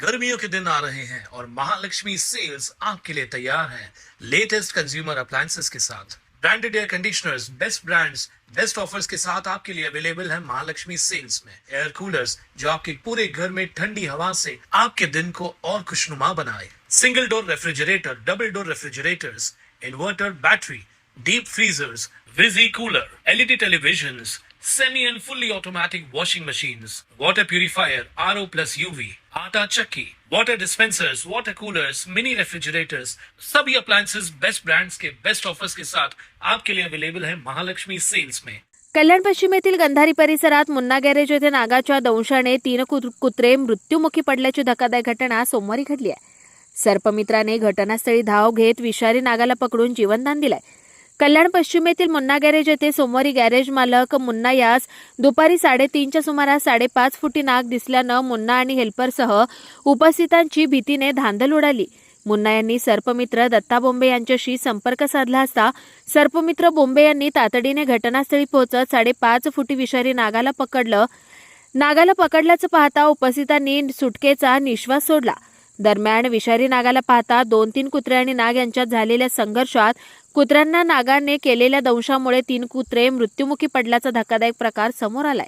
गर्मियों के दिन आ रहे हैं और महालक्ष्मी सेल्स आपके लिए तैयार है लेटेस्ट कंज्यूमर अप्लायंसेस के साथ। Branded air conditioners, best brands, best offers के साथ आपके लिए अवेलेबल है महालक्ष्मी सेल्स में। एयर कूलर्स जो आपके पूरे घर में ठंडी हवा से आपके दिन को और खुशनुमा बनाए। Single door refrigerator, double door refrigerators, inverter battery, deep freezers, विजी cooler, LED televisions, semi and fully automatic washing machines, water purifier, RO plus UV, आटा चक्की, water dispensers, water coolers, mini refrigerators, सभी appliances बेस्ट ब्रांड्स के best offers के साथ आपके लिए available है Mahalaxmi sales में। कल्याण पश्चिमेतील गंधारी परिसरात मुन्ना गॅरेज येथे नागाच्या दंशाने 3 कुत्रे मृत्युमुखी पडल्याची धक्कादायक घटना सोमवारी घडली आहे। सर्पमित्राने घटनास्थळी धाव घेत विषारी नागाला पकडून जीवनदान दिलंय। कल्याण पश्चिमेतील मुन्ना गॅरेज येथे सोमवारी गॅरेज मालक मुन्ना यास दुपारी 3:30च्या सुमारास 5.5 फुटी नाग दिसल्यानं मुन्ना आणि हेल्परसह उपस्थितांची भीतीने धांदल उडाली। मुन्ना यांनी सर्पमित्र दत्ता बोंबे यांच्याशी संपर्क साधला असता सर्पमित्र बोंबे यांनी तातडीने घटनास्थळी पोहोचत 5.5 फुटी विषारी नागाला पकडलं। नागाला पकडल्याचं पाहता उपस्थितांनी सुटकेचा निश्वास सोडला। दरम्यान विषारी नागाला पाहता 2-3 कुत्रे आणि नाग यांच्यात झालेल्या संघर्षात कुत्र्यांना नागाने केलेल्या दंशामुळे 3 कुत्रे मृत्युमुखी पडल्याचा धक्कादायक प्रकार समोर आलाय,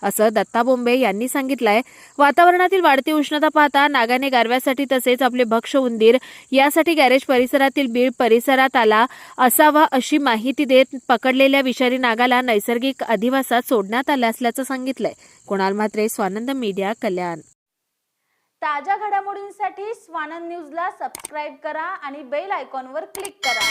असं दत्ता बोंबे यांनी सांगितलंय। वातावरणातील वाढती उष्णता पाहता नागाने गारव्यासाठी तसेच आपले भक्ष उंदीर यासाठी गॅरेज परिसरातील बीड परिसरात आला असावा अशी माहिती देत पकडलेल्या विषारी नागाला नैसर्गिक अधिवासात सोडण्यात आलं असल्याचं सांगितलंय। कुणाल म्हात्रे, स्वानंद मीडिया, कल्याण। ताज्या घडामोडींसाठी स्वानंद न्यूजला सबस्क्राइब करा आणि बेल आयकॉनवर क्लिक करा।